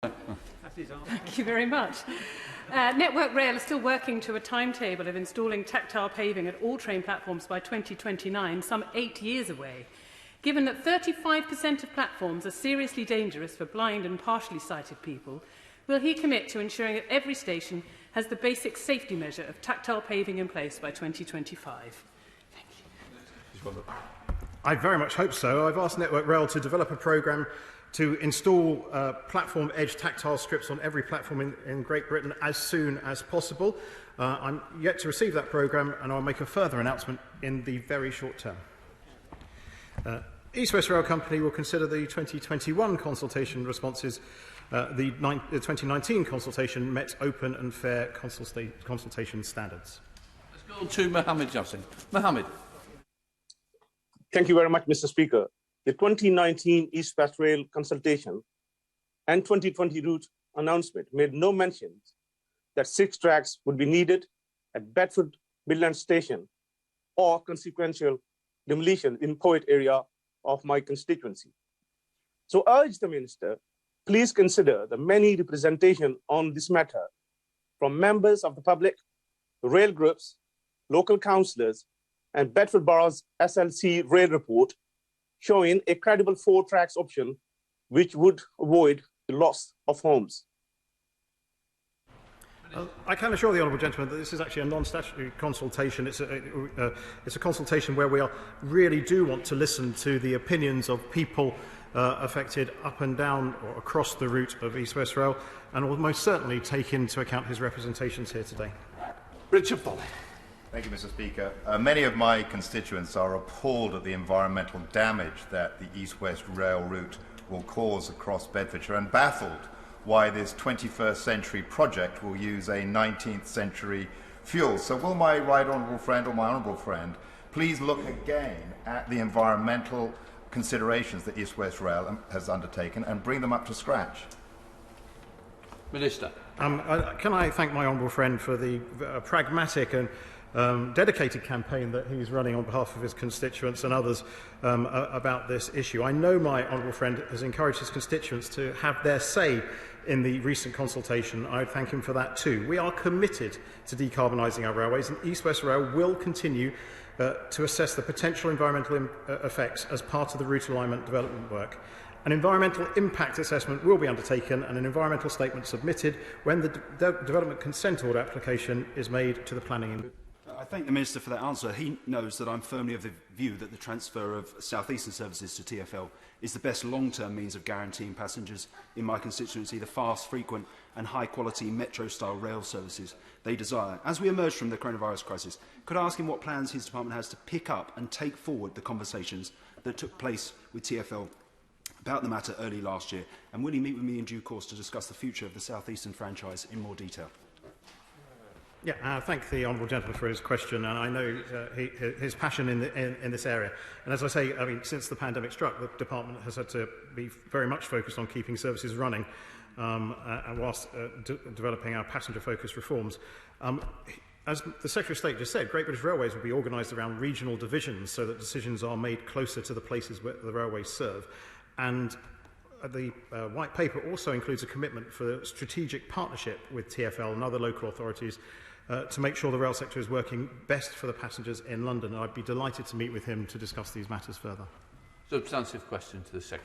Thank you very much. Network Rail is still working to a timetable of installing tactile paving at all train platforms by 2029, some 8 years away. Given that 35% of platforms are seriously dangerous for blind and partially sighted people, will he commit to ensuring that every station has the basic safety measure of tactile paving in place by 2025? Thank you. I very much hope so. I've asked Network Rail to develop a programme to install platform edge tactile strips on every platform in Great Britain as soon as possible. I'm yet to receive that programme, and I'll make a further announcement in the very short term. East West Rail Company will consider the 2021 consultation responses. The 2019 consultation met open and fair consultation standards. Let's go to Mohammed Jassim. Mohammed. Thank you very much, Mr. Speaker. The 2019 East West Rail consultation and 2020 route announcement made no mention that 6 tracks would be needed at Bedford Midland Station or consequential demolition in Poet area of my constituency. So I urge the Minister, please consider the many representation on this matter from members of the public, rail groups, local councillors, and Bedford Borough's SLC rail report showing a credible 4 tracks option which would avoid the loss of homes. I can assure the honourable gentleman that this is actually a non-statutory consultation. It's a consultation where we really do want to listen to the opinions of people affected up and down or across the route of East West Rail, and will most certainly take into account his representations here today. Richard Foley. Thank you, Mr. Speaker. Many of my constituents are appalled at the environmental damage that the East-West Rail route will cause across Bedfordshire and baffled why this 21st century project will use a 19th century fuel. So will my right honourable friend or my honourable friend please look again at the environmental considerations that East-West Rail has undertaken and bring them up to scratch? Minister. Can I thank my honourable friend for the pragmatic and dedicated campaign that he's running on behalf of his constituents and others about this issue. I know my honourable friend has encouraged his constituents to have their say in the recent consultation. I would thank him for that too. We are committed to decarbonising our railways, and East West Rail will continue to assess the potential environmental effects as part of the route alignment development work. An environmental impact assessment will be undertaken and an environmental statement submitted when the development consent order application is made to the planning. I thank the Minister for that answer. He knows that I'm firmly of the view that the transfer of South Eastern services to TfL is the best long-term means of guaranteeing passengers in my constituency the fast, frequent and high-quality metro-style rail services they desire. As we emerge from the coronavirus crisis, could I ask him what plans his department has to pick up and take forward the conversations that took place with TfL about the matter early last year, and will he meet with me in due course to discuss the future of the South Eastern franchise in more detail? Yeah, thank the honourable gentleman for his question, and I know his passion in this area. And as I say, I mean, since the pandemic struck, the department has had to be very much focused on keeping services running, and whilst developing our passenger-focused reforms. As the Secretary of State just said, Great British Railways will be organised around regional divisions so that decisions are made closer to the places where the railways serve. And the White Paper also includes a commitment for strategic partnership with TfL and other local authorities to make sure the rail sector is working best for the passengers in London. And I'd be delighted to meet with him to discuss these matters further. Substantive question to the Secretary.